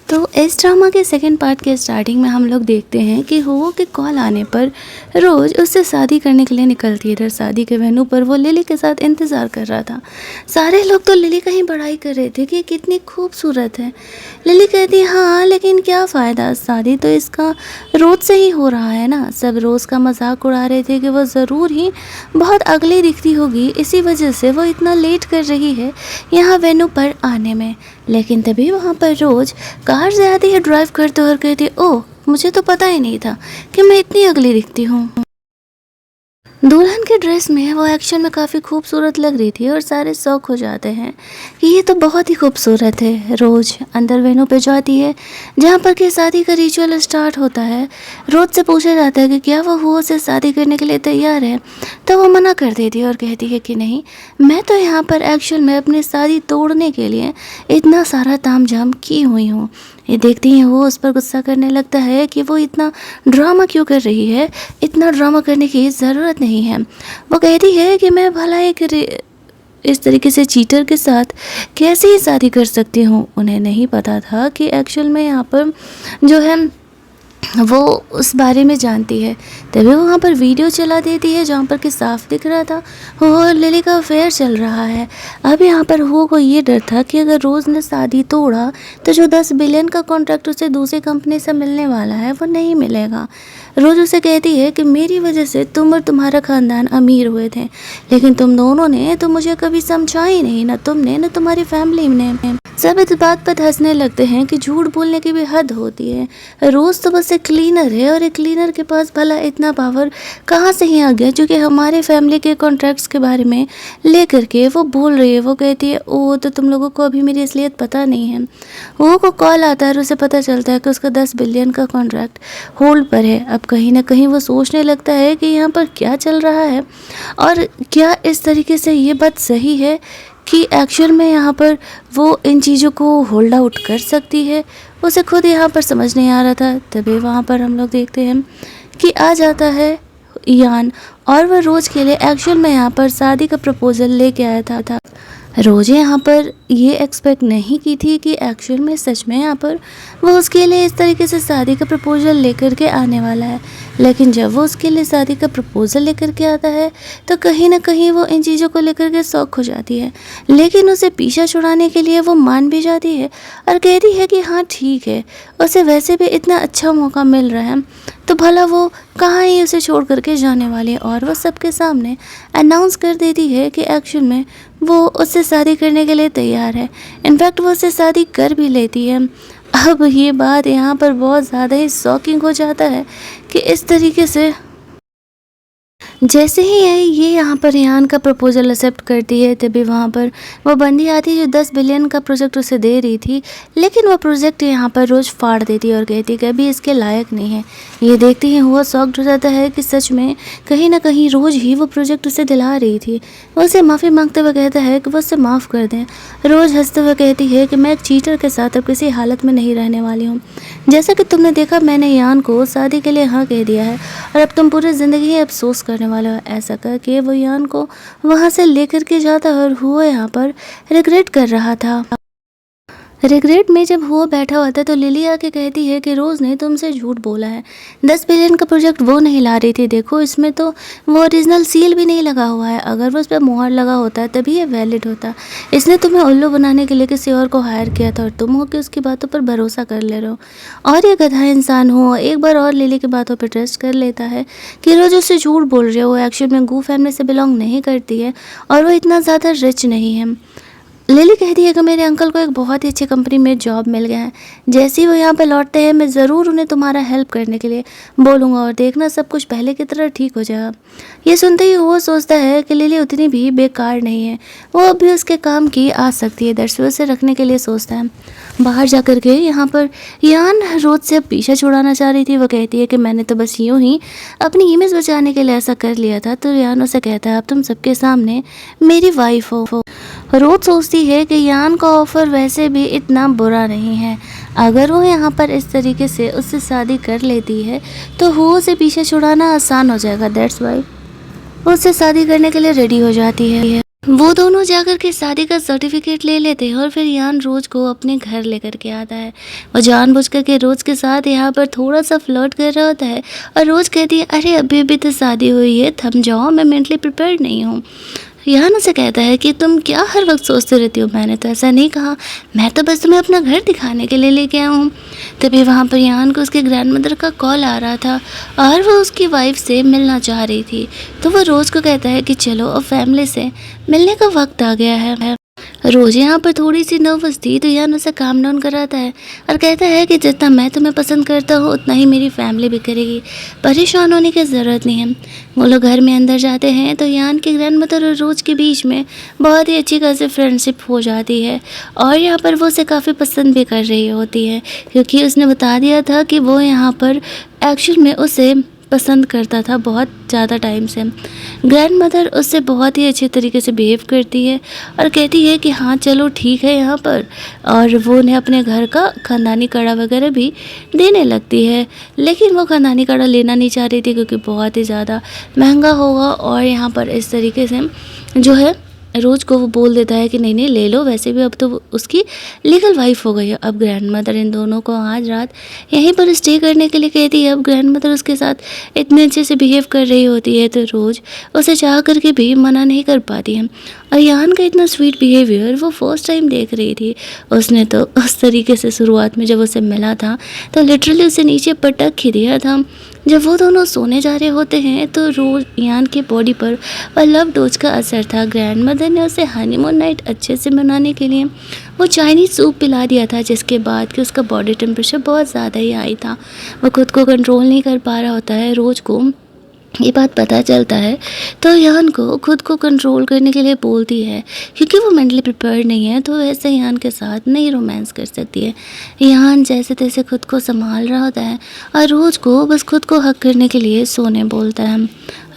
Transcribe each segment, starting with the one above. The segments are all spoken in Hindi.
तो इस ड्रामा के सेकंड पार्ट के स्टार्टिंग में हम लोग देखते हैं कि हो के कॉल आने पर रोज़ उससे शादी करने के लिए निकलती है। इधर शादी के वेन्यू पर वो लिली के साथ इंतज़ार कर रहा था। सारे लोग तो लिली का ही बड़ाई कर रहे थे कि कितनी खूबसूरत है। लिली कहती हाँ, लेकिन क्या फ़ायदा, शादी तो इसका रोज़ से ही हो रहा है ना। सब रोज़ का मजाक उड़ा रहे थे कि वो ज़रूर ही बहुत अगली दिखती होगी, इसी वजह से वो इतना लेट कर रही है यहाँ वेन्यू पर आने में। लेकिन तभी वहाँ पर रोज़ कार से आती है ड्राइव करते और कहती ओह, मुझे तो पता ही नहीं था कि मैं इतनी अगली दिखती हूँ। दुल्हन के ड्रेस में वो एक्शन में काफ़ी खूबसूरत लग रही थी और सारे शौक हो जाते हैं कि ये तो बहुत ही खूबसूरत है। रोज़ अंदर वेन्यू पे जाती है जहाँ पर कि शादी का रिचुअल स्टार्ट होता है। रोज़ से पूछा जाता है कि क्या वो हुआ से शादी करने के लिए तैयार है, तो वो मना कर देती है और कहती है कि नहीं, मैं तो यहाँ पर एक्चुअल में अपनी शादी तोड़ने के लिए इतना सारा तामझाम की हुई हूँ। ये देखती हैं वो उस पर गुस्सा करने लगता है कि वो इतना ड्रामा क्यों कर रही है, इतना ड्रामा करने की ज़रूरत नहीं है। वो कहती है कि मैं भला इस तरीके से चीटर के साथ कैसे ही शादी कर सकती हूँ। उन्हें नहीं पता था कि एक्चुअल में यहाँ पर जो है वो उस बारे में जानती है। तभी वो वहाँ पर वीडियो चला देती है जहाँ पर कि साफ दिख रहा था हो और लिली का अफेयर चल रहा है। अब यहाँ पर हो को ये डर था कि अगर रोज़ ने शादी तोड़ा तो जो 10 बिलियन का कॉन्ट्रैक्ट उसे दूसरी कंपनी से मिलने वाला है वो नहीं मिलेगा। रोज़ उसे कहती है कि मेरी वजह से तुम और तुम्हारा ख़ानदान अमीर हुए थे, लेकिन तुम दोनों ने तो मुझे कभी समझा ही नहीं, ना तुमने ना तुम्हारी फैमिली ने। सब इस बात पर हंसने लगते हैं कि झूठ बोलने की भी हद होती है। रोज़ तो बस एक क्लीनर है और एक क्लीनर के पास भला इतना पावर कहाँ से ही आ गया जो कि हमारे फैमिली के कॉन्ट्रैक्ट्स के बारे में लेकर के वो बोल रही है। वो कहती है ओ, तो तुम लोगों को अभी मेरी असलियत पता नहीं है। वो को कॉल आता है और उसे पता चलता है कि उसका 10 बिलियन का कॉन्ट्रैक्ट होल्ड पर है। अब कहीं ना कहीं वो सोचने लगता है कि यहाँ पर क्या चल रहा है और क्या इस तरीके से ये बात सही है कि एक्चुअल में यहाँ पर वो इन चीज़ों को होल्ड आउट कर सकती है। उसे खुद यहाँ पर समझ नहीं आ रहा था। तभी वहाँ पर हम लोग देखते हैं कि आ जाता है यान और वह रोज़ के लिए एक्चुअल में यहाँ पर शादी का प्रपोज़ल लेके आया था। रोज़ यहाँ पर ये एक्सपेक्ट नहीं की थी कि एक्चुअल में सच में यहाँ पर वो उसके लिए इस तरीके से शादी का प्रपोज़ल लेकर के आने वाला है। लेकिन जब वो उसके लिए शादी का प्रपोज़ल लेकर के आता है तो कहीं ना कहीं वो इन चीज़ों को लेकर के शौक हो जाती है। लेकिन उसे पीछा छुड़ाने के लिए वो मान भी जाती है और कहती है कि हाँ ठीक है, उसे वैसे भी इतना अच्छा मौका मिल रहा है तो भला वो कहाँ ही उसे छोड़ करके जाने वाली है। और वो सबके सामने अनाउंस कर देती है कि एक्चुअल में वो उससे शादी करने के लिए तैयार है। इनफैक्ट वो उससे शादी कर भी लेती है। अब ये बात यहाँ पर बहुत ज़्यादा ही शॉकिंग हो जाता है कि इस तरीके से जैसे ही ये यहाँ पर यान का प्रपोज़ल एक्सेप्ट करती है तभी वहाँ पर वो बंदी आती है जो 10 बिलियन का प्रोजेक्ट उसे दे रही थी। लेकिन वो प्रोजेक्ट यहाँ पर रोज़ फाड़ देती है और कहती है कि अभी इसके लायक नहीं है। ये देखती है वो शॉक्ड हो जाता है कि सच में कहीं ना कहीं रोज़ ही वो प्रोजेक्ट उसे दिला रही थी। वो उसे माफ़ी मांगते हुए कहता है कि वो उसे माफ़ कर दें। रोज़ हंसते हुए कहती है कि मैं एक चीटर के साथ अब किसी हालत में नहीं रहने वाली हूँ। जैसा कि तुमने देखा, मैंने यान को शादी के लिए हाँ कह दिया है और अब तुम पूरी ज़िंदगी ही अफसोस करने वाले हो। ऐसा करके वो यान को वहाँ से लेकर के जाता और हुआ यहाँ पर रिग्रेट कर रहा था। रिग्रेट में जब हुआ बैठा हुआ था तो लिली आके कहती है कि रोज़ ने तुमसे झूठ बोला है। 10 बिलियन का प्रोजेक्ट वो नहीं ला रही थी, देखो इसमें तो वो ओरिजिनल सील भी नहीं लगा हुआ है। अगर वो उस पर मोहर लगा होता तभी ये वैलिड होता। इसने तुम्हें उल्लू बनाने के लिए किसी और को हायर किया था और तुम हो कि उसकी बातों पर भरोसा कर ले रहे हो। और ये गधा इंसान हो एक बार और लिली की बातों पर ट्रस्ट कर लेता है कि रोज़ उससे झूठ बोल रही है। वो एक्चुअल में गू फैमिली से बिलोंग नहीं करती है और वो इतना ज़्यादा रिच नहीं है। लिली कहती है कि मेरे अंकल को एक बहुत ही अच्छी कंपनी में जॉब मिल गया है। जैसे ही वो यहाँ पे लौटते हैं मैं ज़रूर उन्हें तुम्हारा हेल्प करने के लिए बोलूँगा और देखना सब कुछ पहले की तरह ठीक हो जाएगा। ये सुनते ही वो सोचता है कि लिली उतनी भी बेकार नहीं है, वो अभी उसके काम की आ सकती है। दरअसल उसे रखने के लिए सोचता है। बाहर जा कर के यहाँ पर यान रोज़ से अब पीछा छुड़ाना चाह रही थी। वो कहती है कि मैंने तो बस यूँ ही अपनी इमेज बचाने के लिए ऐसा कर लिया था। तो यान उसे कहता है अब तुम सबके सामने मेरी वाइफ हो। रोज़ सोचती है कि यान का ऑफ़र वैसे भी इतना बुरा नहीं है। अगर वो यहाँ पर इस तरीके से उससे शादी कर लेती है तो वो उसे पीछे छुड़ाना आसान हो जाएगा। दैट्स वाई वो उससे शादी करने के लिए रेडी हो जाती है। वो दोनों जाकर के शादी का सर्टिफिकेट ले लेते हैं और फिर यान रोज को अपने घर लेकर के आता है। वो जानबूझ कर के रोज के साथ यहाँ पर थोड़ा सा फ्लर्ट कर रहा होता है और रोज कहती है, अरे अभी अभी तो शादी हुई है, थम जाओ, मैं मेंटली प्रिपेयर्ड नहीं हूँ। यहाँ उसे कहता है कि तुम क्या हर वक्त सोचते रहती हो, मैंने तो ऐसा नहीं कहा, मैं तो बस तुम्हें अपना घर दिखाने के लिए लेके आया हूँ। तभी वहाँ पर यान को उसके ग्रैंडमदर का कॉल आ रहा था और वो उसकी वाइफ से मिलना चाह रही थी। तो वो रोज़ को कहता है कि चलो अब फैमिली से मिलने का वक्त आ गया है। रोज यहाँ पर थोड़ी सी नर्वस थी तो यान उसे काम डाउन कराता है और कहता है कि जितना मैं तुम्हें पसंद करता हूँ उतना ही मेरी फैमिली भी करेगी, परेशान होने की ज़रूरत नहीं है। वो लोग घर में अंदर जाते हैं तो यान के ग्रैंडमदर और रोज के बीच में बहुत ही अच्छी खासी फ्रेंडशिप हो जाती है और यहाँ पर वो उसे काफ़ी पसंद भी कर रही होती है, क्योंकि उसने बता दिया था कि वो यहाँ पर एक्चुअल में उसे पसंद करता था बहुत ज़्यादा टाइम से। ग्रैंडमदर उससे बहुत ही अच्छे तरीके से बिहेव करती है और कहती है कि हाँ चलो ठीक है यहाँ पर, और वो उन्हें अपने घर का ख़ानदानी कड़ा वगैरह भी देने लगती है। लेकिन वो ख़ानदानी कड़ा लेना नहीं चाह रही थी क्योंकि बहुत ही ज़्यादा महंगा होगा, और यहाँ पर इस तरीके से जो है रोज को वो बोल देता है कि नहीं नहीं ले लो, वैसे भी अब तो वो उसकी लीगल वाइफ हो गई है। अब ग्रैंडमदर इन दोनों को आज रात यहीं पर स्टे करने के लिए कहती है। अब ग्रैंडमदर उसके साथ इतने अच्छे से बिहेव कर रही होती है तो रोज उसे चाह करके भी मना नहीं कर पाती है। और यान का इतना स्वीट बिहेवियर वो फर्स्ट टाइम देख रही थी। उसने तो उस तरीके से शुरुआत में जब उसे मिला था तो लिटरली उसे नीचे पटक ही दिया था। जब वो दोनों सोने जा रहे होते हैं तो रोज यान के बॉडी पर वह लव डोज का असर था। ग्रैंडमदर ने उसे हनीमून नाइट अच्छे से मनाने के लिए वो चाइनीज़ सूप पिला दिया था, जिसके बाद कि उसका बॉडी टेम्परेचर बहुत ज़्यादा ही हाई था। वो खुद को कंट्रोल नहीं कर पा रहा होता है। रोज को ये बात पता चलता है तो यान को खुद को कंट्रोल करने के लिए बोलती है, क्योंकि वो मेंटली प्रिपेयर्ड नहीं है तो वैसे यान के साथ नहीं रोमांस कर सकती है। यान जैसे तैसे खुद को संभाल रहा होता है और रोज को बस खुद को हक करने के लिए सोने बोलता है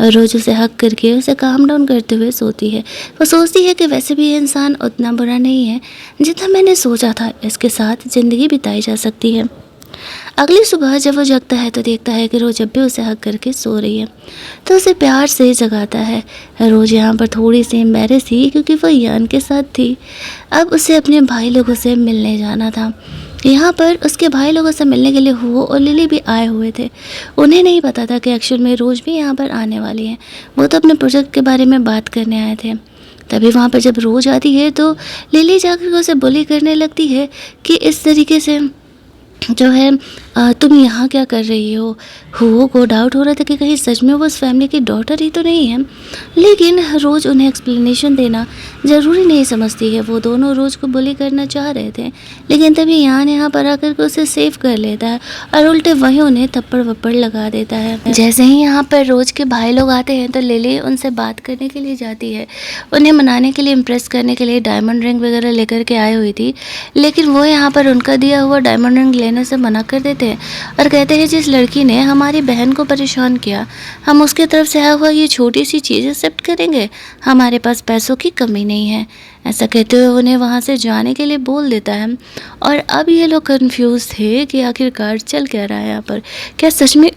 और रोज उसे हक करके उसे काम डाउन करते हुए सोती है। वो सोचती है कि वैसे भी ये इंसान उतना बुरा नहीं है जितना मैंने सोचा था, इसके साथ ज़िंदगी बिताई जा सकती है। अगली सुबह जब वो जगता है तो देखता है कि रोज जब भी उसे हक करके सो रही है तो उसे प्यार से जगाता है। रोज यहाँ पर थोड़ी सी एम्बैरेस थी क्योंकि वो यान के साथ थी। अब उसे अपने भाई लोगों से मिलने जाना था। यहाँ पर उसके भाई लोगों से मिलने के लिए वो और लिली भी आए हुए थे। उन्हें नहीं पता था कि एक्चुअल में रोज भी यहाँ पर आने वाली है। वो तो अपने प्रोजेक्ट के बारे में बात करने आए थे। तभी वहाँ पर जब रोज आती है तो लिली जाकर उसे बुली करने लगती है कि इस तरीके से जो है तुम यहाँ क्या कर रही हो। हुओ को डाउट हो रहा था कि कहीं सच में वो उस फैमिली की डॉटर ही तो नहीं है, लेकिन रोज़ उन्हें एक्सप्लेनेशन देना ज़रूरी नहीं समझती है। वो दोनों रोज़ को बुली करना चाह रहे थे, लेकिन तभी यहाँ पर आकर के उसे सेव कर लेता है और उल्टे वहीं उन्हें थप्पड़ वप्पड़ लगा देता है। जैसे ही यहाँ पर रोज़ के भाई लोग आते हैं तो लिली उनसे बात करने के लिए जाती है। उन्हें मनाने के लिए, इम्प्रेस करने के लिए डायमंड रिंग वगैरह लेकर के आई हुई थी, लेकिन वो यहाँ पर उनका दिया हुआ डायमंड रिंग लेने से मना कर देते हैं और कहते हैं जिस लड़की ने हमारी बहन को परेशान किया, हम उसकी तरफ से आया हुआ ये छोटी सी चीज़ एक्सेप्ट करेंगे, हमारे पास पैसों की कमी नहीं है। ऐसा कहते हुए उन्हें वहाँ से जाने के लिए बोल देता है। और अब ये लोग कंफ्यूज थे कि आखिरकार चल क्या रहा है यहाँ पर, क्या सच में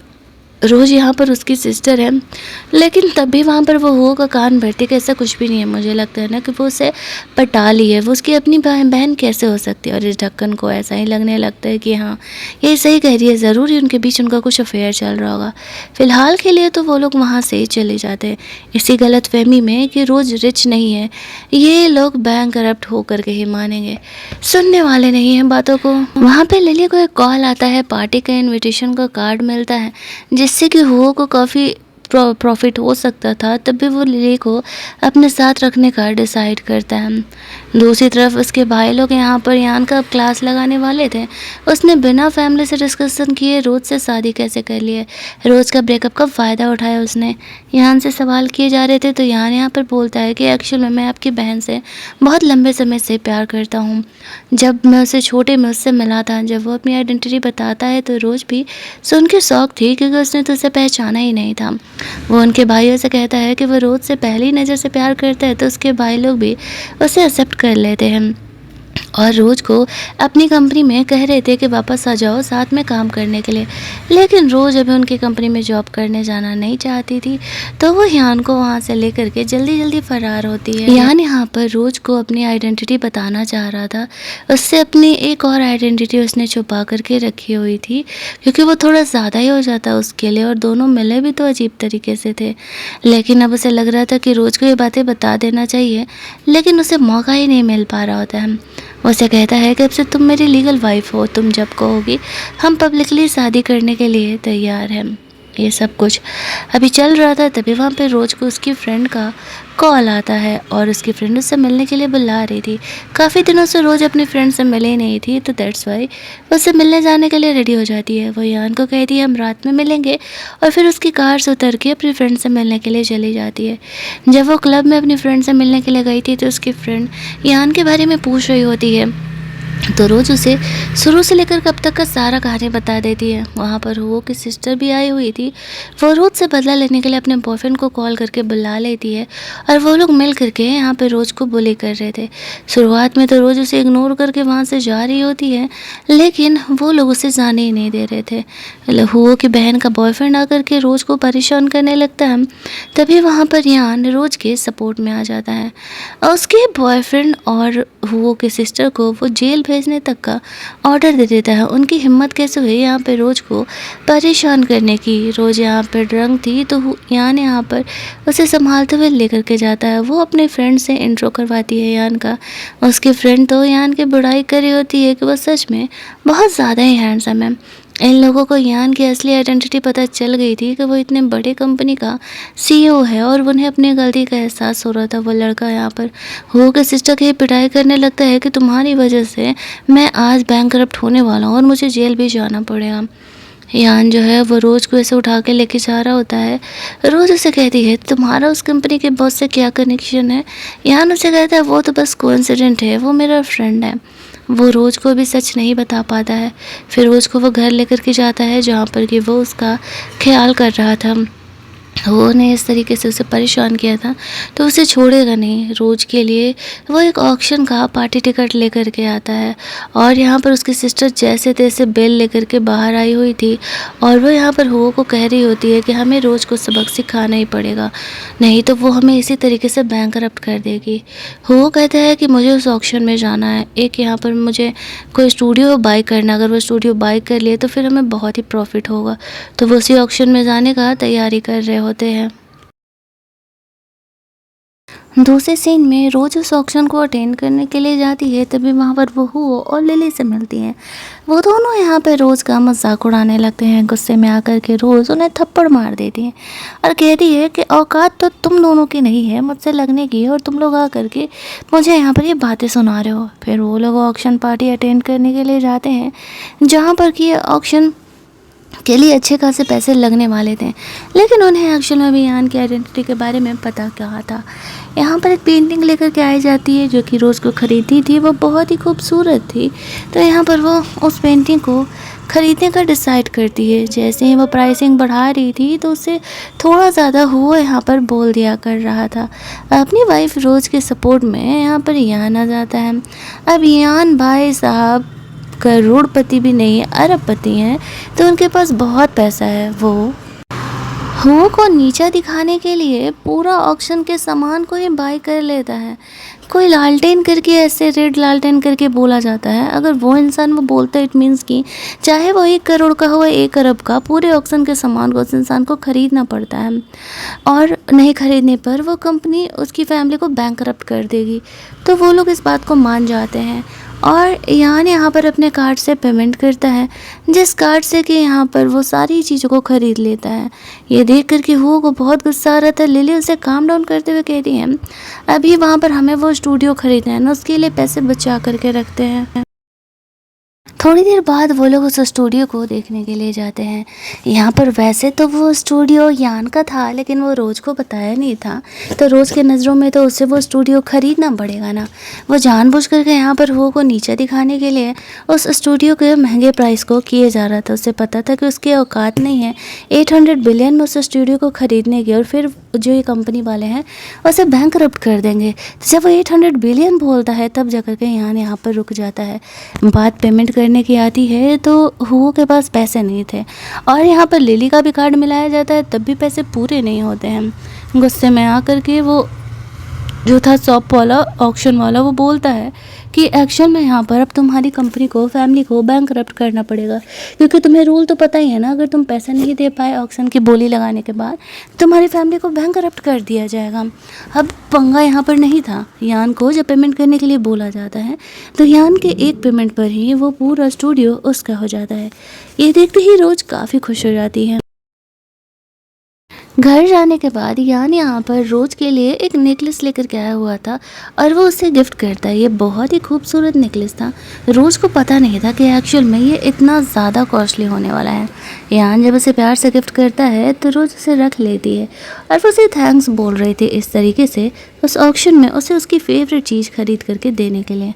रोज़ यहाँ पर उसकी सिस्टर है। लेकिन तब भी वहाँ पर वो हुओ का कान भरती कि ऐसा कुछ भी नहीं है। मुझे लगता है ना कि वो उसे पटा ली है, वो उसकी अपनी बहन कैसे हो सकती है। और इस ढक्कन को ऐसा ही लगने लगता है कि हाँ ये सही कह रही है, ज़रूरी उनके बीच उनका कुछ अफेयर चल रहा होगा। फ़िलहाल के लिए तो वो लोग वहाँ से चले जाते हैं इसी गलत फहमी में कि रोज़ रिच नहीं है, ये लोग बैंक करप्ट होकर के ही मानेंगे, सुनने वाले नहीं हैं बातों को। वहाँ पर लिली को एक कॉल आता है, पार्टी का इन्विटेशन का कार्ड मिलता है जिससे कि हुओ को काफ़ी प्रॉफिट हो सकता था। तब भी वो लिली को अपने साथ रखने का डिसाइड करता है। दूसरी तरफ उसके भाई लोग यहाँ पर यान का क्लास लगाने वाले थे। उसने बिना फैमिली से डिस्कशन किए रोज से शादी कैसे कर ली है, रोज का ब्रेकअप का फ़ायदा उठाया उसने। यान से सवाल किए जा रहे थे तो यान यहाँ पर बोलता है कि एक्चुअल में मैं आपकी बहन से बहुत लंबे समय से प्यार करता हूँ। जब मैं उसे छोटे में उससे मिला था, जब वो अपनी आइडेंटिटी बताता है तो रोज भी सुन के शौक थी क्योंकि उसने तो उसे पहचाना ही नहीं था। वो उनके भाइयों से कहता है कि वो रोज से पहली नज़र से प्यार करता है तो उसके भाई लोग भी उसे एक्सेप्ट कर लेते हैं। और रोज़ को अपनी कंपनी में कह रहे थे कि वापस आ जाओ साथ में काम करने के लिए। लेकिन रोज़ अभी उनकी कंपनी में जॉब करने जाना नहीं चाहती थी, तो वो यान को वहाँ से लेकर के जल्दी जल्दी फ़रार होती है। यान यहाँ पर रोज़ को अपनी आइडेंटिटी बताना चाह रहा था। उससे अपनी एक और आइडेंटिटी उसने छुपा करके रखी हुई थी, क्योंकि वो थोड़ा ज़्यादा ही हो जाता उसके लिए, और दोनों मिले भी तो अजीब तरीके से थे। लेकिन अब उसे लग रहा था कि रोज़ को ये बातें बता देना चाहिए, लेकिन उसे मौका ही नहीं मिल पा रहा होता है। उसे कहता है कि अब से तुम मेरी लीगल वाइफ हो, तुम जब कहोगी हम पब्लिकली शादी करने के लिए तैयार हैं। ये सब कुछ अभी चल रहा था, तभी वहाँ पे रोज़ को उसकी फ्रेंड का कॉल आता है और उसकी फ्रेंड उससे मिलने के लिए बुला रही थी। काफ़ी दिनों से रोज़ अपनी फ्रेंड से मिले ही नहीं थी, तो दैट्स वाई उससे मिलने जाने के लिए रेडी हो जाती है। वो यान को कहती है हम रात में मिलेंगे, और फिर उसकी कार से उतर के अपनी फ्रेंड से मिलने के लिए चली जाती है। जब वो क्लब में अपनी फ्रेंड से मिलने के लिए गई थी, तो उसकी फ्रेंड यान के बारे में पूछ रही होती है, तो रोज़ उसे शुरू से लेकर कब तक का सारा कहानी बता देती है। वहाँ पर वो की सिस्टर भी आई हुई थी। वो रोज़ से बदला लेने के लिए अपने बॉयफ्रेंड को कॉल करके बुला लेती है, और वो लोग मिल करके यहाँ पे रोज़ को बुली कर रहे थे। शुरुआत में तो रोज़ उसे इग्नोर करके वहाँ से जा रही होती है, लेकिन वो लोग उसे जाने ही नहीं दे रहे थे। हुओ की बहन का बॉयफ्रेंड आकर के रोज़ को परेशान करने लगता है। तभी वहाँ पर यान रोज़ के सपोर्ट में आ जाता है, और उसके बॉयफ्रेंड और हुओ के सिस्टर को वो जेल भेजने तक का ऑर्डर दे देता है। उनकी हिम्मत कैसे हुई यहाँ पे रोज़ को परेशान करने की। रोज़ यहाँ पर ड्रंक थी, तो यान यहाँ पर उसे संभालते हुए लेकर के जाता है। वो अपने फ्रेंड से इंट्रो करवाती है यान का। उसकी फ्रेंड तो यान की बुराई कर रही होती है कि वो सच में बहुत ज़्यादा ही हैंडसम है। इन लोगों को यान की असली आइडेंटिटी पता चल गई थी कि वो इतने बड़े कंपनी का सीईओ है, और उन्हें अपनी गलती का एहसास हो रहा था। वो लड़का यहाँ पर हो के सिस्टर की पिटाई करने लगता है कि तुम्हारी वजह से मैं आज बैंकरप्ट होने वाला हूँ और मुझे जेल भी जाना पड़ेगा। यान जो है वो रोज़ को ऐसे उठा के लेके जा रहा होता है। रोज़ उसे कहती है तुम्हारा उस कंपनी के बॉस से क्या कनेक्शन है। यान उसे कहता है वो तो बस कोइंसिडेंट है, वो मेरा फ्रेंड है। वो रोज़ को भी सच नहीं बता पाता है। फिर रोज़ को वो घर लेकर के जाता है, जहाँ पर कि वो उसका ख्याल कर रहा था। वो ने इस तरीके से उसे परेशान किया था, तो उसे छोड़ेगा नहीं। रोज़ के लिए वो एक ऑक्शन का पार्टी टिकट लेकर के आता है, और यहाँ पर उसकी सिस्टर जैसे तैसे बेल लेकर के बाहर आई हुई थी, और वो यहाँ पर हुओ को कह रही होती है कि हमें रोज़ को सबक सिखाना ही पड़ेगा, नहीं तो वो हमें इसी तरीके से बैंकरप्ट कर देगी। हुओ कहता है कि मुझे उस ऑक्शन में जाना है, एक यहाँ पर मुझे कोई स्टूडियो बाई करना, अगर वो स्टूडियो बाई कर लिए तो फिर हमें बहुत ही प्रॉफिट होगा। तो वो उसी ऑक्शन में जाने का तैयारी कर रहे होते हैं। दूसरे सीन में रोज़ उस ऑक्शन को अटेंड करने के लिए जाती है, तभी वहाँ पर वो हुओ और लिली से मिलती हैं। वो दोनों यहाँ पे रोज़ का मजाक उड़ाने लगते हैं। गुस्से में आकर के रोज़ उन्हें थप्पड़ मार देती है और कहती है कि औकात तो तुम दोनों की नहीं है मुझसे लगने की, और तुम लोग आकर के मुझे यहाँ पर ये बातें सुना रहे हो। फिर वो लोग ऑक्शन पार्टी अटेंड करने के लिए जाते हैं, जहाँ पर कि ऑक्शन के लिए अच्छे खासे पैसे लगने वाले थे, लेकिन उन्हें एक्चुअल में भी यान की आइडेंटिटी के बारे में पता क्या था। यहाँ पर एक पेंटिंग लेकर के आई जाती है जो कि रोज़ को ख़रीदी थी। वो बहुत ही खूबसूरत थी, तो यहाँ पर वो उस पेंटिंग को ख़रीदने का डिसाइड करती है। जैसे ही वो प्राइसिंग बढ़ा रही थी, तो उससे थोड़ा ज़्यादा हुआ यहाँ पर बोल दिया कर रहा था। अपनी वाइफ रोज़ के सपोर्ट में यहाँ पर यान आ जाता है। अब यान भाई साहब करोड़पति भी नहीं, अरबपति हैं, तो उनके पास बहुत पैसा है। वो हुओ को नीचा दिखाने के लिए पूरा ऑक्शन के सामान को ही बाय कर लेता है। कोई लालटेन करके, ऐसे रेड लालटेन करके बोला जाता है। अगर वो इंसान वो बोलता है, इट मीन्स कि चाहे वो 1 करोड़ का हो 1 अरब का, पूरे ऑक्शन के सामान को उस इंसान को ख़रीदना पड़ता है, और नहीं ख़रीदने पर वो कंपनी उसकी फैमिली को बैंकरप्ट कर देगी। तो वो लोग इस बात को मान जाते हैं, और यहाँ पर अपने कार्ड से पेमेंट करता है, जिस कार्ड से कि यहाँ पर वो सारी चीज़ों को ख़रीद लेता है। ये देख कर के हुओ को बहुत गुस्सा आ रहा था। लिली उसे काम डाउन करते हुए कहती है अभी वहाँ पर हमें वो स्टूडियो ख़रीदना है ना, उसके लिए पैसे बचा करके रखते हैं। थोड़ी देर बाद वो लोग उस स्टूडियो को देखने के लिए जाते हैं। यहाँ पर वैसे तो वो स्टूडियो यान का था, लेकिन वो रोज़ को बताया नहीं था। तो रोज़ के नज़रों में तो उससे वो स्टूडियो ख़रीदना पड़ेगा ना। वो जानबूझ करके यहाँ पर हो को नीचा दिखाने के लिए उस स्टूडियो के महंगे प्राइस को किए जा रहा था। उसे पता था कि उसकी औकात नहीं है 800 बिलियन में उस स्टूडियो को ख़रीदने की, और फिर जो ये कंपनी वाले हैं उसे बैंकरप्ट कर देंगे। तो जब वो 800 बिलियन बोलता है तब जाकर के यहाँ पर रुक जाता है। बात पेमेंट करने की आती है तो हुओ के पास पैसे नहीं थे, और यहाँ पर लिली का भी कार्ड मिलाया जाता है तब भी पैसे पूरे नहीं होते हैं। गुस्से में आकर के वो जो था शॉप वाला, ऑक्शन वाला, वो बोलता है कि एक्शन में यहाँ पर अब तुम्हारी कंपनी को, फैमिली को बैंकरप्ट करना पड़ेगा, क्योंकि तुम्हें रूल तो पता ही है ना, अगर तुम पैसा नहीं दे पाए ऑक्शन की बोली लगाने के बाद तुम्हारी फैमिली को बैंकरप्ट कर दिया जाएगा। अब पंगा यहाँ पर नहीं था। यान को जब पेमेंट करने के लिए बोला जाता है तो यान के एक पेमेंट पर ही वो पूरा स्टूडियो उसका हो जाता है। ये देखते ही रोज़ काफ़ी खुश हो जाती है। घर जाने के बाद यान यहाँ पर रोज़ के लिए एक नेकलेस लेकर के आया हुआ था और वो उसे गिफ्ट करता है। ये बहुत ही खूबसूरत नेकलेस था। रोज़ को पता नहीं था कि एक्चुअल में ये इतना ज़्यादा कॉस्टली होने वाला है। यान जब उसे प्यार से गिफ्ट करता है तो रोज़ उसे रख लेती है और वो उसे थैंक्स बोल रही थी इस तरीके से उस ऑक्शन में उसे उसकी फेवरेट चीज़ खरीद करके देने के लिए।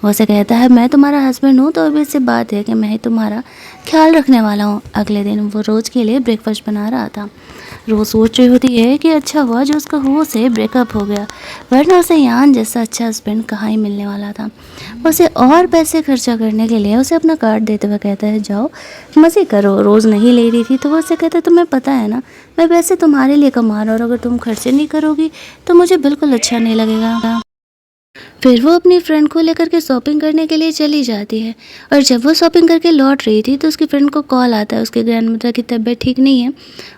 वो उसे कहता है, मैं तुम्हारा हस्बैंड हूँ तो अब इससे बात है कि मैं ही तुम्हारा ख्याल रखने वाला हूँ। अगले दिन वो रोज़ के लिए ब्रेकफास्ट बना रहा था। रोज़ सोच रही होती है कि अच्छा हुआ जो उसका हुओ से ब्रेकअप हो गया, वरना उसे यान जैसा अच्छा हस्बैंड कहाँ ही मिलने वाला था। उसे और पैसे खर्चा करने के लिए उसे अपना कार्ड देते हुए कहता है, जाओ मज़े करो। रोज़ नहीं ले रही थी तो वो उसे कहता है, तुम्हें पता है ना मैं पैसे तुम्हारे लिए कमा रहा हूँ, और अगर तुम खर्चे नहीं करोगी तो मुझे बिल्कुल अच्छा नहीं लगेगा। फिर वो अपनी फ्रेंड को लेकर के शॉपिंग करने के लिए चली जाती है, और जब वो शॉपिंग करके लौट रही थी तो उसकी फ्रेंड को कॉल आता है, उसके ग्रैंडमदर की तबीयत ठीक नहीं है,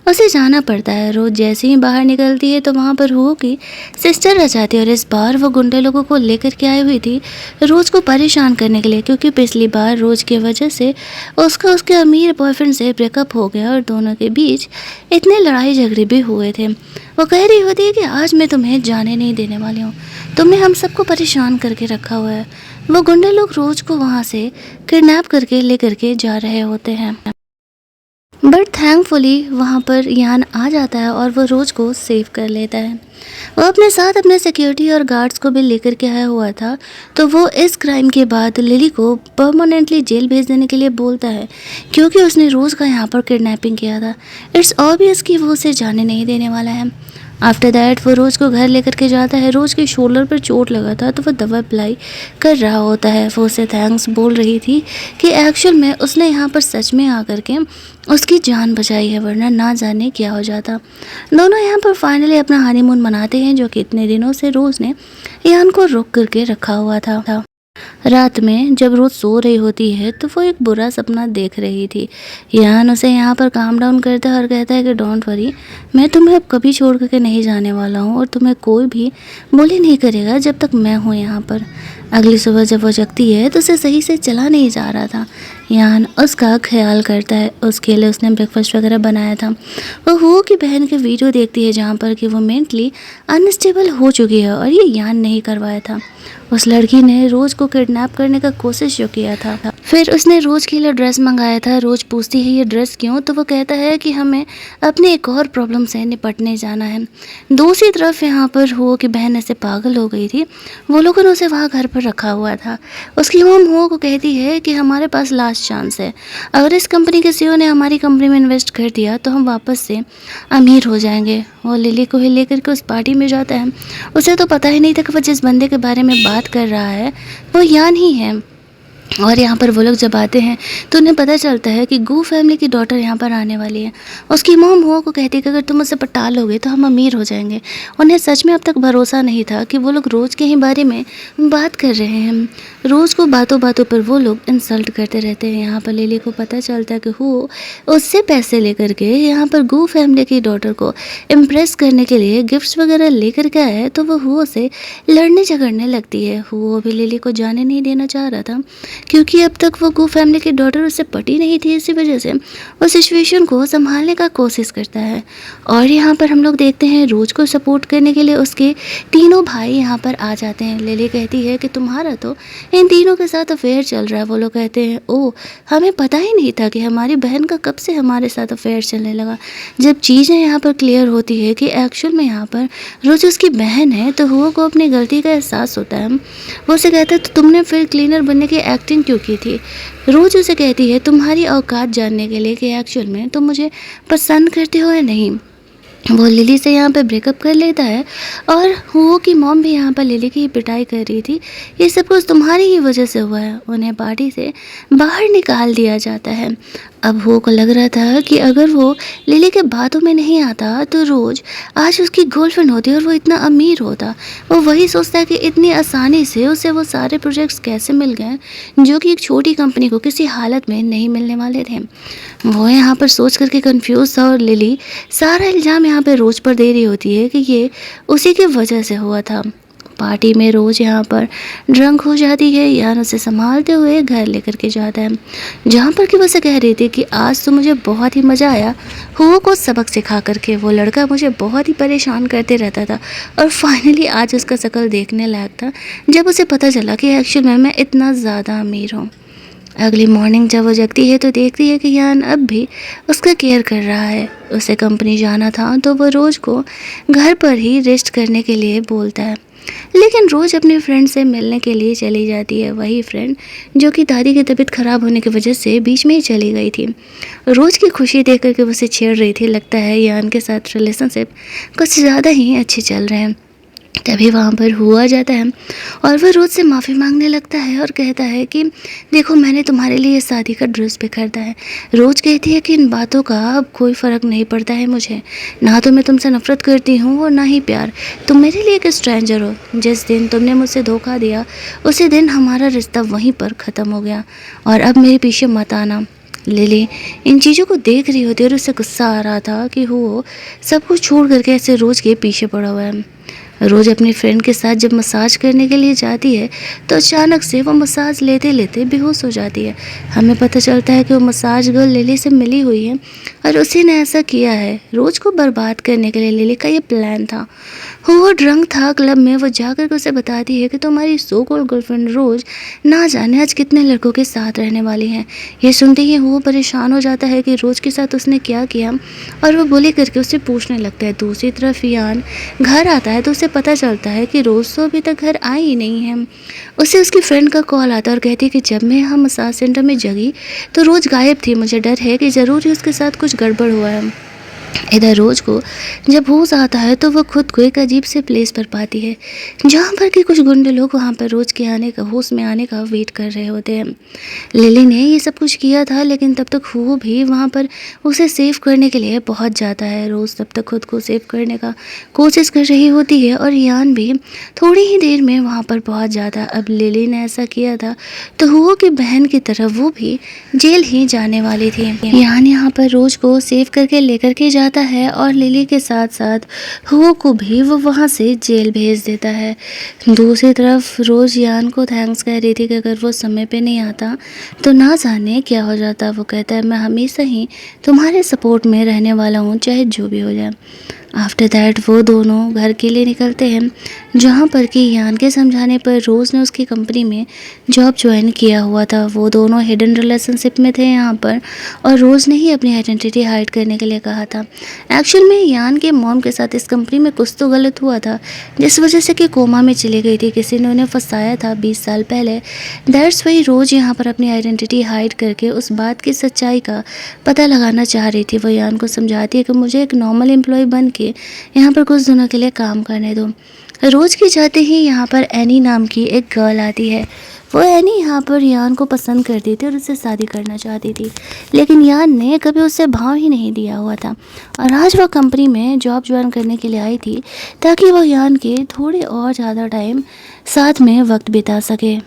उसे जाना पड़ता है। रोज़ जैसे ही बाहर निकलती है तो वहाँ पर हो कि सिस्टर आ जाती है, और इस बार वो गुंडे लोगों को लेकर के आई हुई थी रोज़ को परेशान करने के लिए, क्योंकि पिछली बार रोज़ की वजह से उसका उसके अमीर बॉयफ्रेंड से ब्रेकअप हो गया और दोनों के बीच इतने लड़ाई झगड़े भी हुए थे। वो कह रही होती है कि आज मैं तुम्हें जाने नहीं देने वाली हूँ, तुमने हम सबको परेशान करके रखा हुआ है। वो गुंडे लोग रोज़ को वहाँ से किडनैप करके ले करके जा रहे होते हैं, बट थैंकफुली वहाँ पर यान आ जाता है और वो रोज़ को सेव कर लेता है। वो अपने साथ अपने सिक्योरिटी और गार्ड्स को भी लेकर के आया हुआ था, तो वो इस क्राइम के बाद लिली को परमानेंटली जेल भेज देने के लिए बोलता है, क्योंकि उसने रोज़ का यहाँ पर किडनैपिंग किया था। इट्स ऑब्वियस कि वो उसे जाने नहीं देने वाला है। आफ्टर दैट वो रोज़ को घर लेकर के जाता है। रोज़ के शोल्डर पर चोट लगा था तो वो दवा अप्लाई कर रहा होता है। वो उसे थैंक्स बोल रही थी कि एक्चुअल में उसने यहाँ पर सच में आकर के उसकी जान बचाई है, वरना ना जाने क्या हो जाता। दोनों यहाँ पर फाइनली अपना हनीमून मनाते हैं, जो कि इतने दिनों से रोज़ ने यान को रोक करके रखा हुआ था। रात में जब रोज़ सो रही होती है तो वो एक बुरा सपना देख रही थी। यान उसे यहाँ पर काम डाउन करता है और कहता है कि डोंट वरी, मैं तुम्हें अब कभी छोड़ करके नहीं जाने वाला हूँ, और तुम्हें कोई भी bully नहीं करेगा जब तक मैं हूँ यहाँ पर। अगली सुबह जब वो जगती है तो उसे सही से चला नहीं जा रहा था। यान उसका ख्याल करता है, उसके लिए उसने ब्रेकफास्ट वगैरह बनाया था। वो हुओ की बहन के वीडियो देखती है जहाँ पर कि वो मेंटली अनस्टेबल हो चुकी है, और ये यान नहीं करवाया था। उस लड़की ने रोज़ को किडनैप करने का कोशिश जो किया था। फिर उसने रोज़ के लिए ड्रेस मंगाया था। रोज़ पूछती है ये ड्रेस क्यों, तो वो कहता है कि हमें अपने एक और प्रॉब्लम से निपटने जाना है। दूसरी तरफ यहाँ पर हुओ की बहन ऐसे पागल हो गई थी, वो लोगों ने उसे वहाँ घर पर रखा हुआ था। उसकी मॉम हुओ को कहती है कि हमारे पास लास्ट चांस है, अगर इस कंपनी के सीईओ ने हमारी कंपनी में इन्वेस्ट कर दिया तो हम वापस से अमीर हो जाएंगे। वो लिली को ही लेकर के उस पार्टी में जाता है। उसे तो पता ही नहीं था कि वो जिस बंदे के बारे में बात कर रहा है वो यान ही है। और यहाँ पर वो लोग जब आते हैं तो उन्हें पता चलता है कि गू फैमिली की डॉटर यहाँ पर आने वाली है। उसकी मॉम हुओ को कहती है कि अगर तुम उसे पटा लोगे तो हम अमीर हो जाएंगे। उन्हें सच में अब तक भरोसा नहीं था कि वो लोग रोज़ के ही बारे में बात कर रहे हैं। रोज़ को बातों बातों पर वो लोग इंसल्ट करते रहते हैं। यहाँ पर लिली को पता चलता है कि हुओ उससे पैसे लेकर के यहाँ पर गू फैमिली की डॉटर को इम्प्रेस करने के लिए गिफ्ट्स वगैरह लेकर के आया है, तो वो हुओ से लड़ने झगड़ने लगती है। हुओ भी लिली को जाने नहीं देना चाह रहा था, क्योंकि अब तक वो गो फैमिली की डॉटर उससे पटी नहीं थी। इसी वजह से वो सिचुएशन को संभालने का कोशिश करता है। और यहाँ पर हम लोग देखते हैं रोज को सपोर्ट करने के लिए उसके तीनों भाई यहाँ पर आ जाते हैं। लिली कहती है कि तुम्हारा तो इन तीनों के साथ अफेयर चल रहा है। वो लोग कहते हैं ओह, हमें पता ही नहीं था कि हमारी बहन का कब से हमारे साथ अफेयर चलने लगा। जब चीज़ें यहाँ पर क्लियर होती है कि एक्चुअल में यहाँ पर रोज उसकी बहन है, तो हुआ को अपनी गलती का एहसास होता है। वो उसे कहता है तो तुमने फिर क्लीनर बनने की एक्टिंग क्यों की थी। रोज उसे कहती है तुम्हारी औकात जानने के लिए कि एक्चुअल में तुम मुझे पसंद करते हो या नहीं। वो लिली से यहाँ पे ब्रेकअप कर लेता है और हुओ की मॉम भी यहाँ पर लिली की पिटाई कर रही थी। ये सब कुछ तुम्हारी ही वजह से हुआ है। उन्हें पार्टी से बाहर निकाल दिया जाता है। अब हुओ को लग रहा था कि अगर वो लिली के बातों में नहीं आता तो रोज आज उसकी गर्लफ्रेंड होती और वो इतना अमीर होता। वो वही सोचता है कि इतनी आसानी से उसे वो सारे प्रोजेक्ट्स कैसे मिल गए जो कि एक छोटी कंपनी को किसी हालत में नहीं मिलने वाले थे। वो यहाँ पर सोच करके कंफ्यूज था और लिली सारा इल्ज़ाम यहाँ पे रोज पर दे रही होती है कि ये उसी की वजह से हुआ था। पार्टी में रोज यहाँ पर ड्रंक हो जाती है। यान उसे संभालते हुए घर लेकर के जाता है, जहाँ पर कि वो उसे कह रही थी कि आज तो मुझे बहुत ही मज़ा आया हुओ को सबक सिखा करके। वो लड़का मुझे बहुत ही परेशान करते रहता था और फाइनली आज उसका शक्ल देखने लायक था जब उसे पता चला कि एक्चुअल में मैं इतना ज़्यादा अमीर हूँ। अगली मॉर्निंग जब वो जगती है तो देखती है कि यान अब भी उसका केयर कर रहा है। उसे कंपनी जाना था तो वो रोज को घर पर ही रेस्ट करने के लिए बोलता है, लेकिन रोज अपने फ्रेंड से मिलने के लिए चली जाती है। वही फ्रेंड जो कि दादी की तबीयत खराब होने की वजह से बीच में ही चली गई थी। रोज की खुशी देख करके वो उसे छेड़ रही थी। लगता है यान के साथ रिलेशनशिप कुछ ज़्यादा ही अच्छे चल रहे हैं। तभी वहाँ पर हुआ जाता है और वह रोज से माफ़ी मांगने लगता है और कहता है कि देखो मैंने तुम्हारे लिए शादी का ड्रेस भी खरीदा है। रोज कहती है कि इन बातों का अब कोई फ़र्क नहीं पड़ता है मुझे। ना तो मैं तुमसे नफरत करती हूँ और ना ही प्यार। तुम मेरे लिए एक स्ट्रेंजर हो। जिस दिन तुमने मुझसे धोखा दिया उसी दिन हमारा रिश्ता वहीं पर ख़त्म हो गया और अब मेरे पीछे मत आना। लिली इन चीज़ों को देख रही होती है और उसे गुस्सा आ रहा था कि वो सब कुछ छोड़ करके ऐसे रोज के पीछे पड़ा हुआ है। रोज अपनी फ्रेंड के साथ जब मसाज करने के लिए जाती है तो अचानक से वो मसाज लेते लेते बेहोश हो जाती है। हमें पता चलता है कि वो मसाज गर्ल लिली से मिली हुई है और उसी ने ऐसा किया है। रोज को बर्बाद करने के लिए लिली का ये प्लान था। वो ड्रंक था क्लब में। वो जाकर के उसे बताती है कि तुम्हारी सो कॉल्ड गर्लफ्रेंड रोज ना जाने आज कितने लड़कों के साथ रहने वाली है। ये सुनते ही वो परेशान हो जाता है कि रोज के साथ उसने क्या किया और वो बोली करके उससे पूछने लगता है। दूसरी तरफ यान घर आता है तो उसे पता चलता है कि रोज तो अभी तक घर आई ही नहीं है। उसे उसकी फ्रेंड का कॉल आता है और कहती है कि जब मैं यहाँ मसाज सेंटर में जगी तो रोज गायब थी। मुझे डर है कि ज़रूर ही उसके साथ कुछ गड़बड़ हुआ है। इधर रोज को जब होश आता है तो वह खुद को एक अजीब से प्लेस पर पाती है जहाँ पर कि कुछ गुंडे लोग वहाँ पर रोज के आने का होश में आने का वेट कर रहे होते हैं। लिली ने ये सब कुछ किया था लेकिन तब तक वो भी वहाँ पर उसे सेव करने के लिए पहुँच जाता है। रोज तब तक खुद को सेव करने का कोशिश कर रही होती है और यान भी थोड़ी ही देर में वहाँ पर पहुँच जाता है। अब लिली ने ऐसा किया था तो हुओ की बहन की तरफ वो भी जेल ही जाने वाली थी। यान यहाँ पर रोज को सेव करके लेकर के जाता है और लिली के साथ साथ हुओ को भी वो वहाँ से जेल भेज देता है। दूसरी तरफ रोज यान को थैंक्स कह रही थी कि अगर वो समय पे नहीं आता तो ना जाने क्या हो जाता। वो कहता है मैं हमेशा ही तुम्हारे सपोर्ट में रहने वाला हूँ चाहे जो भी हो जाए। आफ्टर दैट वो दोनों घर के लिए निकलते हैं जहाँ पर कि यान के समझाने पर रोज़ ने उसकी कंपनी में जॉब ज्वाइन किया हुआ था। वो दोनों हिडन रिलेशनशिप में थे यहाँ पर और रोज़ ने ही अपनी आइडेंटिटी हाइड करने के लिए कहा था। एक्चुअल में यान के मॉम के साथ इस कंपनी में कुछ तो गलत हुआ था जिस वजह से कि कोमा में चली गई थी। किसी ने उन्हें फंसाया था 20 साल पहले। दैट्स वही रोज़ यहाँ पर अपनी आइडेंटिटी हाइड करके उस बात की सच्चाई का पता लगाना चाह रही थी। वो यान को समझाती है कि मुझे एक नॉर्मल एम्प्लॉय बन के यहाँ पर कुछ दिनों के लिए काम करने दो। रोज के जाते ही यहाँ पर एनी नाम की एक गर्ल आती है। वो एनी यहाँ पर यान को पसंद करती थी और उससे शादी करना चाहती थी, लेकिन यान ने कभी उससे भाव ही नहीं दिया हुआ था और आज वह कंपनी में जॉब ज्वाइन करने के लिए आई थी ताकि वह यान के थोड़े और ज़्यादा टाइम साथ में वक्त बिता सके।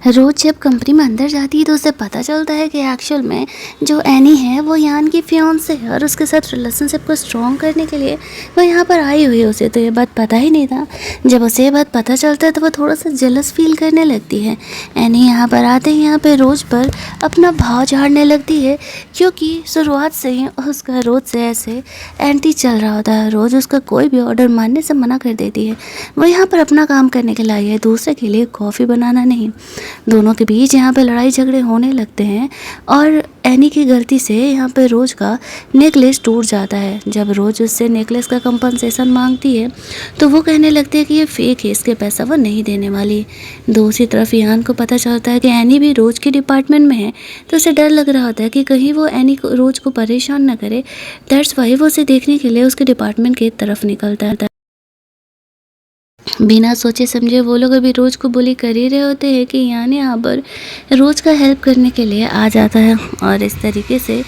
रोज जब कंपनी में अंदर जाती है तो उसे पता चलता है कि एक्चुअल में जो एनी है वो यान की फियांसे है और उसके साथ रिलेशनशिप को स्ट्रॉन्ग करने के लिए वो यहाँ पर आई हुई है। उसे तो ये बात पता ही नहीं था। जब उसे ये बात पता चलता है तो वो थोड़ा सा जेलस फील करने लगती है। एनी यहाँ पर आते ही यहाँ पर रोज पर अपना भाव झाड़ने लगती है, क्योंकि शुरुआत से ही उसका रोज से ऐसे एंटी चल रहा होता है। रोज उसका कोई भी ऑर्डर मानने से मना कर देती है। वो यहाँ पर अपना काम करने के लिए आई है, दूसरे के लिए कॉफ़ी बनाना नहीं। दोनों के बीच यहाँ पे लड़ाई झगड़े होने लगते हैं और एनी की गलती से यहाँ पे रोज का नेकलेस टूट जाता है। जब रोज उससे नेकलेस का कंपनसेशन मांगती है तो वो कहने लगती है कि ये फेक है, इसके पैसा वो नहीं देने वाली। दूसरी तरफ यान को पता चलता है कि एनी भी रोज के डिपार्टमेंट में है, तो उसे डर लग रहा होता है कि कहीं वो एनी को रोज को परेशान ना करे। दैट्स वाई वो उसे देखने के लिए उसके डिपार्टमेंट की तरफ निकलता है। बिना सोचे समझे वो लोग अभी रोज को बुली कर ही रहे होते हैं कि यान यहाँ पर रोज का हेल्प करने के लिए आ जाता है और इस तरीके से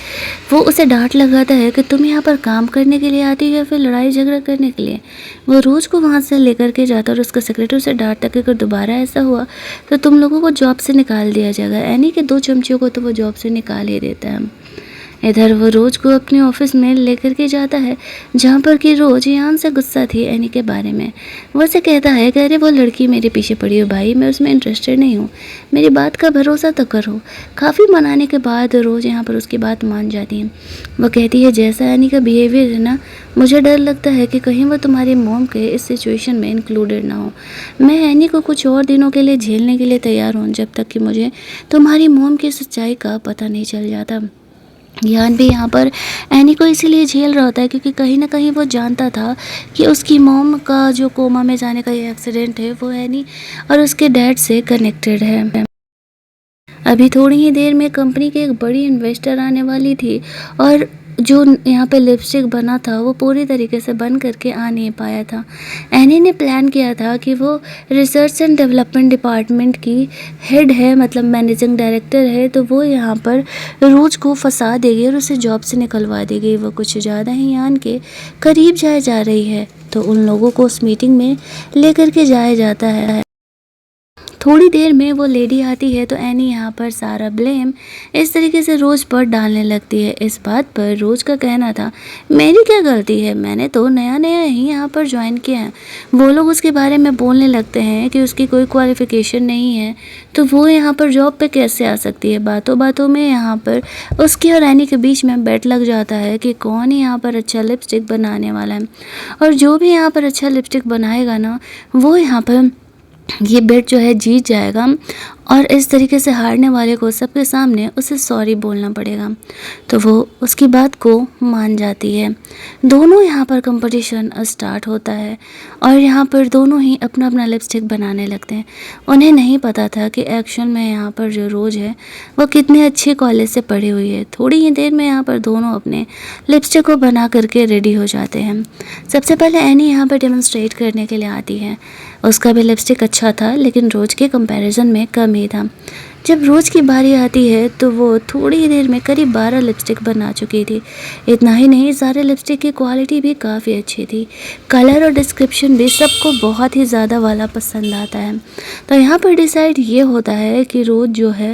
वो उसे डांट लगाता है कि तुम यहाँ पर काम करने के लिए आती हो या फिर लड़ाई झगड़ा करने के लिए। वो रोज को वहाँ से लेकर के जाता है और उसका सेक्रेटरी उसे डांटता कि अगर दोबारा ऐसा हुआ तो तुम लोगों को जॉब से निकाल दिया जाएगा। एनी के 2 चमचियों को तो वो जॉब से निकाल ही देता है। इधर वो रोज को अपने ऑफिस में लेकर के जाता है, जहाँ पर कि रोज यान से गुस्सा थी एनी के बारे में। वो उसे कहता है कि अरे वो लड़की मेरे पीछे पड़ी हो भाई, मैं उसमें इंटरेस्टेड नहीं हूँ, मेरी बात का भरोसा तो करो। काफ़ी मनाने के बाद रोज यहाँ पर उसकी बात मान जाती है। वो कहती है जैसा एनी का बिहेवियर है ना, मुझे डर लगता है कि कहीं वो तुम्हारी मॉम के इस सिचुएशन में इंक्लूडेड ना हो। मैं एनी को कुछ और दिनों के लिए झेलने के लिए तैयार हूँ, जब तक कि मुझे तुम्हारी मॉम की सच्चाई का पता नहीं चल जाता। यान भी यहाँ पर एनी को इसीलिए झेल रहा होता है क्योंकि कहीं ना कहीं वो जानता था कि उसकी मॉम का जो कोमा में जाने का ये एक्सीडेंट है वो एनी और उसके डैड से कनेक्टेड है। अभी थोड़ी ही देर में कंपनी के एक बड़ी इन्वेस्टर आने वाली थी और जो यहाँ पे लिपस्टिक बना था वो पूरी तरीके से बन करके आ नहीं पाया था। एनी ने प्लान किया था कि वो रिसर्च एंड डेवलपमेंट डिपार्टमेंट की हेड है, मतलब मैनेजिंग डायरेक्टर है, तो वो यहाँ पर रोज को फंसा देगी और उसे जॉब से निकलवा देगी। वो कुछ ज़्यादा ही यान के करीब जाए जा रही है तो उन लोगों को उस मीटिंग में लेकर के जाया जाता है। थोड़ी देर में वो लेडी आती है तो एनी यहाँ पर सारा ब्लेम इस तरीके से रोज पर डालने लगती है। इस बात पर रोज का कहना था मेरी क्या गलती है, मैंने तो नया नया ही यहाँ पर ज्वाइन किया है। वो लोग उसके बारे में बोलने लगते हैं कि उसकी कोई क्वालिफिकेशन नहीं है तो वो यहाँ पर जॉब पे कैसे आ सकती है। बातों बातों में यहाँ पर उसके और एनी के बीच में बेट लग जाता है कि कौन यहाँ पर अच्छा लिपस्टिक बनाने वाला है और जो भी यहाँ पर अच्छा लिपस्टिक बनाएगा ना वो यहाँ पर ये बेट जो है जीत जाएगा और इस तरीके से हारने वाले को सबके सामने उसे सॉरी बोलना पड़ेगा। तो वो उसकी बात को मान जाती है। दोनों यहाँ पर कंपटीशन स्टार्ट होता है और यहाँ पर दोनों ही अपना अपना लिपस्टिक बनाने लगते हैं। उन्हें नहीं पता था कि एक्चुअल में यहाँ पर जो रोज है वो कितने अच्छे कॉलेज से पढ़ी हुई है। थोड़ी ही देर में यहाँ पर दोनों अपने लिपस्टिक को बना करके रेडी हो जाते हैं। सबसे पहले एनी यहाँ पर डेमोन्स्ट्रेट करने के लिए आती है। उसका भी लिपस्टिक अच्छा था लेकिन रोज के कंपैरिजन में कम ही था। जब रोज की बारी आती है तो वो थोड़ी ही देर में करीब 12 लिपस्टिक बना चुकी थी। इतना ही नहीं, सारे लिपस्टिक की क्वालिटी भी काफ़ी अच्छी थी। कलर और डिस्क्रिप्शन भी सबको बहुत ही ज़्यादा वाला पसंद आता है। तो यहाँ पर डिसाइड ये होता है कि रोज जो है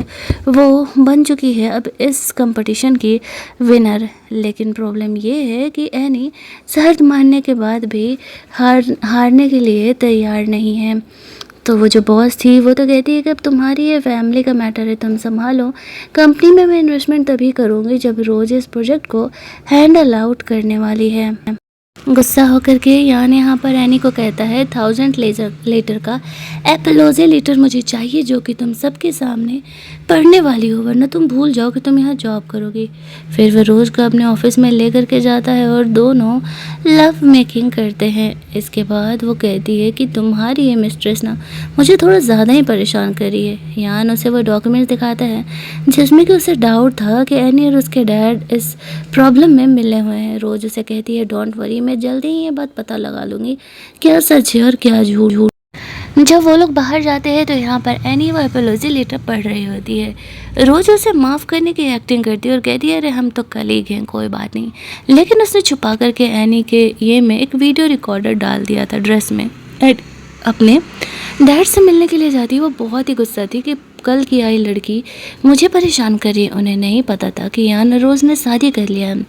वो बन चुकी है अब इस कंपटीशन की विनर। लेकिन प्रॉब्लम ये है कि एनी शर्त मानने के बाद भी हारने के लिए तैयार नहीं है। तो वो जो बॉस थी वो तो कहती है कि अब तुम्हारी ये फैमिली का मैटर है, तुम संभालो। कंपनी में मैं इन्वेस्टमेंट तभी करूँगी जब रोज इस प्रोजेक्ट को हैंडल आउट करने वाली है। गुस्सा होकर के यान यहाँ पर एनी को कहता है 1000 लेटर का एपोलॉजी लेटर मुझे चाहिए जो कि तुम सबके सामने पढ़ने वाली हो, वरना तुम भूल जाओ कि तुम यहाँ जॉब करोगी। फिर वह रोज़ को अपने ऑफिस में ले करके जाता है और दोनों लव मेकिंग करते हैं। इसके बाद वो कहती है कि तुम्हारी ये मिस्ट्रेस ना मुझे थोड़ा ज़्यादा ही परेशान कर रही है। यान उसे वो डॉक्यूमेंट दिखाता है जिसमें कि उसे डाउट था कि एनी और उसके डैड इस प्रॉब्लम में मिले हुए हैं। रोज़ उसे कहती है डोंट वरी, मैं जल्दी ही ये बात पता लगा लूँगी क्या सच है और क्या झूठ। जब वो लोग बाहर जाते हैं तो यहाँ पर एनी वो एपोलॉजी लेटर पढ़ रही होती है। रोज उसे माफ़ करने की एक्टिंग करती है और कहती है अरे हम तो कलीग हैं, कोई बात नहीं। लेकिन उसने छुपा करके एनी के ये में एक वीडियो रिकॉर्डर डाल दिया था ड्रेस में। अपने डैड से मिलने के लिए जाती है। वो बहुत ही गुस्सा थी कि कल की आई लड़की मुझे परेशान कर रही है। उन्हें नहीं पता था कि यान रोज़ ने शादी कर लिया है।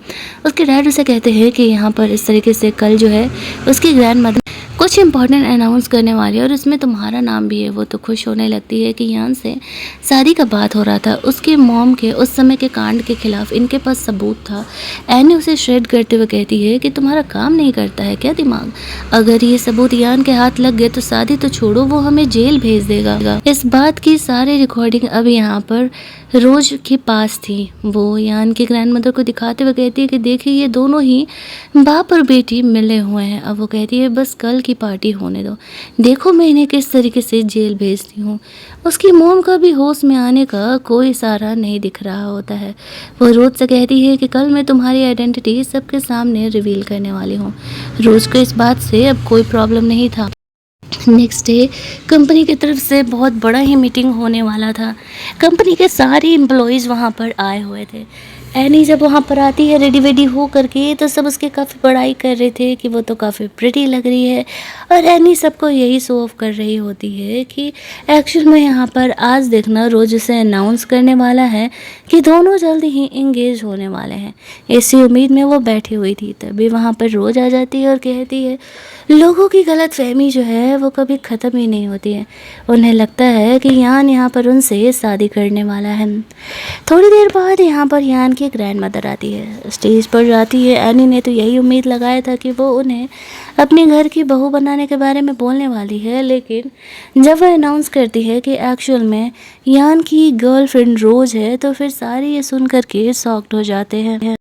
उसके डैड उसे कहते हैं कि यहाँ पर इस तरीके से कल जो है उसकी ग्रैंड मदर कुछ इंपॉर्टेंट अनाउंस करने वाली है और इसमें तुम्हारा नाम भी है। वो तो खुश होने लगती है कि यान से शादी का बात हो रहा था। उसकी मॉम के उस समय के कांड के खिलाफ इनके पास सबूत था। एनी उसे श्रेड करते हुए कहती है कि तुम्हारा काम नहीं करता है क्या दिमाग? अगर ये सबूत यान के हाथ लग गए तो शादी तो छोड़ो, वो हमें जेल भेज देगा। इस बात की सारी रिकॉर्डिंग अब यहाँ पर रोज के पास थी। वो यान की ग्रैंड मदर को दिखाते हुए कहती है कि देखिए ये दोनों ही बाप और बेटी मिले हुए हैं। अब वो कहती है बस कल की पार्टी होने दो, देखो मैं इन्हें किस तरीके से जेल भेजती हूँ। उसकी मोम का भी होश में आने का कोई इशारा नहीं दिख रहा होता है। वो रोज से कहती है कि कल मैं तुम्हारी आइडेंटिटी सबके सामने रिवील करने वाली हूँ। रोज को इस बात से अब कोई प्रॉब्लम नहीं था। नेक्स्ट डे कंपनी की तरफ से बहुत बड़ा ही मीटिंग होने वाला था। कंपनी के सारे एम्प्लॉयज़ वहाँ पर आए हुए थे। एनी जब वहाँ पर आती है रेडी वेडी हो करके तो सब उसकी काफ़ी बड़ाई कर रहे थे कि वो तो काफ़ी प्रिटी लग रही है। और एनी सबको यही शो ऑफ कर रही होती है कि एक्चुअल में यहाँ पर आज देखना रोज उसे अनाउंस करने वाला है कि दोनों जल्दी ही इंगेज होने वाले हैं। इसी उम्मीद में वो बैठी हुई थी, तभी वहाँ पर रोज आ जाती है और कहती है लोगों की गलतफहमी जो है वो कभी ख़त्म ही नहीं होती है। उन्हें लगता है कि यान यहाँ पर उनसे शादी करने वाला है। थोड़ी देर बाद यहाँ पर यान की ग्रैंड मदर आती है, स्टेज पर जाती है। एनी ने तो यही उम्मीद लगाया था कि वो उन्हें अपने घर की बहू बनाने के बारे में बोलने वाली है, लेकिन जब वह अनाउंस करती है कि एक्चुअल में यान की गर्लफ्रेंड रोज है तो फिर सारे ये सुन करके शॉक्ड हो जाते हैं।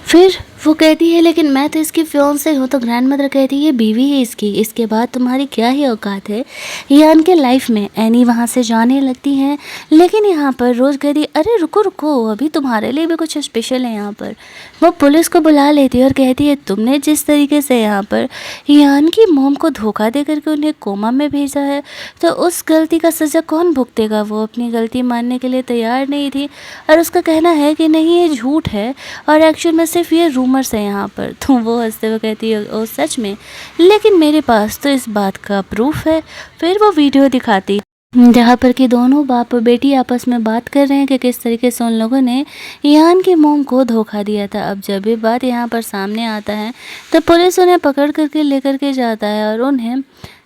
फिर वो कहती है लेकिन मैं तो इसकी फियांसे हूँ। तो ग्रैंड मदर कहती है ये बीवी है इसकी, इसके बाद तुम्हारी क्या ही औकात है यान के लाइफ में। एनी वहाँ से जाने लगती हैं, लेकिन यहाँ पर रोज़ कहती अरे रुको रुको, अभी तुम्हारे लिए भी कुछ स्पेशल है यहाँ पर। वो पुलिस को बुला लेती है और कहती है तुमने जिस तरीके से यहाँ पर यान की मोम को धोखा दे करके उन्हें कोमा में भेजा है तो उस गलती का सज़ा कौन भुगतेगा। वो अपनी गलती मानने के लिए तैयार नहीं थी और उसका कहना है कि नहीं ये झूठ है और एक्चुअल में सिर्फ ये रूमर्स है यहाँ पर। तो वो हंसते हुए कहती है ओ सच में, लेकिन मेरे पास तो इस बात का प्रूफ है। फिर वो वीडियो दिखाती जहाँ पर कि दोनों बाप और बेटी आपस में बात कर रहे हैं कि किस तरीके से उन लोगों ने यान की मोम को धोखा दिया था। अब जब ये बात यहाँ पर सामने आता है तो पुलिस उन्हें पकड़ करके लेकर के जाता है और उन्हें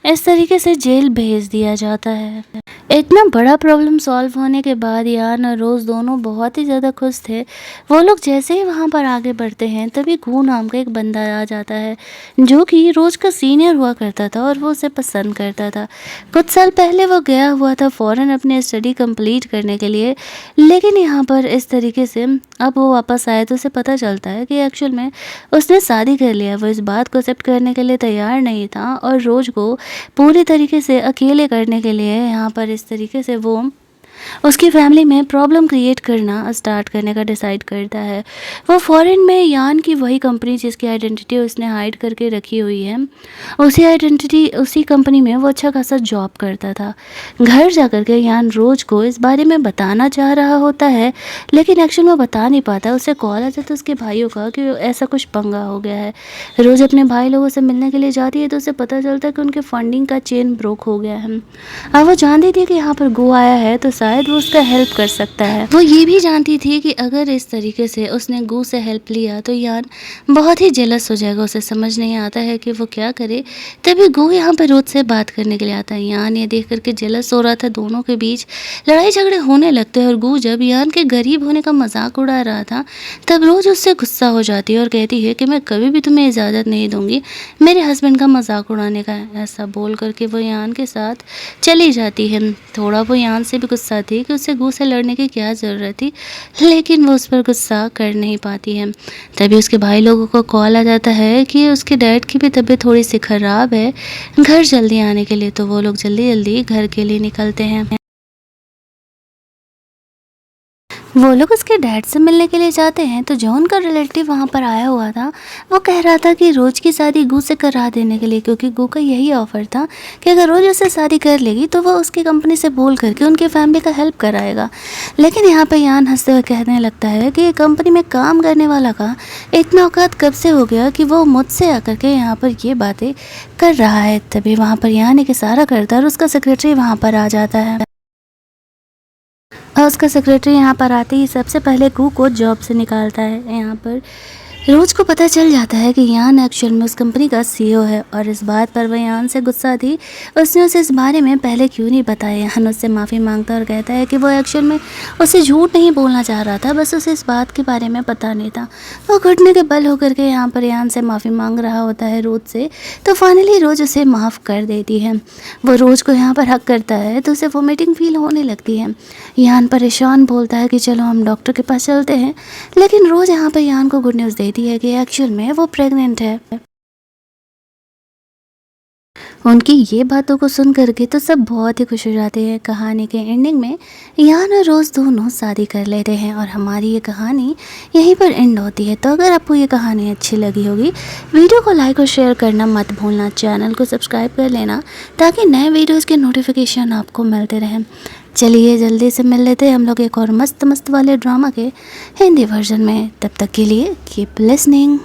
इस तरीके से जेल भेज दिया जाता है। इतना बड़ा प्रॉब्लम सॉल्व होने के बाद यान और रोज़ दोनों बहुत ही ज़्यादा खुश थे। वो लोग जैसे ही वहाँ पर आगे बढ़ते हैं तभी गू नाम का एक बंदा आ जाता है जो कि रोज़ का सीनियर हुआ करता था और वो उसे पसंद करता था। कुछ साल पहले वो गया हुआ था फ़ॉरेन अपने स्टडी कंप्लीट करने के लिए, लेकिन यहाँ पर इस तरीके से अब वो वापस आया तो उसे पता चलता है कि एक्चुअल में उसने शादी कर लिया। वो इस बात को एक्सेप्ट करने के लिए तैयार नहीं था और रोज़ को पूरी तरीके से अकेले करने के लिए यहाँ पर इस तरीके से वो उसकी फैमिली में प्रॉब्लम क्रिएट करना स्टार्ट करने का डिसाइड करता है। वो फॉरेन में यान की वही कंपनी जिसकी आइडेंटिटी उसने हाइड करके रखी हुई है, उसी कंपनी में वो अच्छा खासा जॉब करता था। घर जा कर के यान रोज को इस बारे में बताना चाह रहा होता है, लेकिन एक्चुअल में बता नहीं पाता। उसे कॉल आता है तो उसके भाइयों का कि ऐसा कुछ पंगा हो गया है। रोज़ अपने भाई लोगों से मिलने के लिए जाती है तो उसे पता चलता है कि उनके फंडिंग का चेन ब्रोक हो गया है। अब वो जानती थी कि यहाँ पर गो आया है तो शायद वो उसका हेल्प कर सकता है। वो ये भी जानती थी कि अगर इस तरीके से उसने गू से हेल्प लिया तो यान बहुत ही जेलस हो जाएगा। उसे समझ नहीं आता है कि वो क्या करे। तभी गू यहाँ पर रोज से बात करने के लिए आता है। यान ये देख करके जेलस हो रहा था, दोनों के बीच लड़ाई झगड़े होने लगते हैं और गू जब यान के गरीब होने का मजाक उड़ा रहा था तब रोज उससे गुस्सा हो जाती है और कहती है कि मैं कभी भी तुम्हें इजाज़त नहीं दूंगी मेरे हस्बैंड का मजाक उड़ाने का। ऐसा बोल करके वो यान के साथ चली जाती है। थोड़ा वो यान से भी गुस्सा थी कि उसे गू से लड़ने की क्या ज़रूरत थी, लेकिन वो उस पर गुस्सा कर नहीं पाती है। तभी उसके भाई लोगों को कॉल आ जाता है कि उसके डैड की भी तबीयत थोड़ी सी ख़राब है, घर जल्दी आने के लिए। तो वो लोग जल्दी जल्दी घर के लिए निकलते हैं। वो लोग उसके डैड से मिलने के लिए जाते हैं तो जो उनका रिलेटिव वहाँ पर आया हुआ था वो कह रहा था कि रोज की शादी गू से करा देने के लिए, क्योंकि गू का यही ऑफर था कि अगर रोज उससे शादी कर लेगी तो वो उसकी कंपनी से बोल करके उनकी फैमिली का हेल्प कराएगा। लेकिन यहाँ पे यान हंसते हुए कहने लगता है कि कंपनी में काम करने वाला का इतना औकात कब से हो गया कि वो मुझसे आकर के यहाँ पर ये बातें कर रहा है। तभी वहाँ पर यान एक इशारा करता है और उसका सेक्रेटरी वहाँ पर आ जाता है। हाउस का सेक्रेटरी यहाँ पर आते ही सबसे पहले कू को जॉब से निकालता है। यहाँ पर रोज को पता चल जाता है कि यान एक्चुअल में उस कंपनी का सीईओ है और इस बात पर वह यान से गुस्सा थी। उसने उसे इस बारे में पहले क्यों नहीं बताया। यान उससे माफ़ी मांगता और कहता है कि वो एक्चुअल में उसे झूठ नहीं बोलना चाह रहा था, बस उसे इस बात के बारे में पता नहीं था। वो घुटने के बल होकर के यहाँ पर यान से माफ़ी मांग रहा होता है रोज से, तो फाइनली रोज उसे माफ़ कर देती है। वो रोज को यहाँ पर हक करता है तो उसे वोमिटिंग फील होने लगती है। यान परेशान बोलता है कि चलो हम डॉक्टर के पास चलते हैं, लेकिन रोज यहाँ पर यान को गुड न्यूज़ देती है कि एक्चुअल में वो प्रेग्नेंट है। उनकी ये बातों को सुन करके तो सब बहुत ही खुश हो जाते हैं। कहानी के एंडिंग में यान और रोज़ दोनों शादी कर लेते हैं और हमारी ये कहानी यहीं पर एंड होती है। तो अगर आपको ये कहानी अच्छी लगी होगी, वीडियो को लाइक और शेयर करना मत भूलना, चैनल को सब्सक्राइब कर लेना ताकि नए वीडियोज़ के नोटिफिकेशन आपको मिलते रहें। चलिए जल्दी से मिल लेते हैं हम लोग एक और मस्त मस्त वाले ड्रामा के हिंदी वर्जन में। तब तक के लिए कीप लिसनिंग।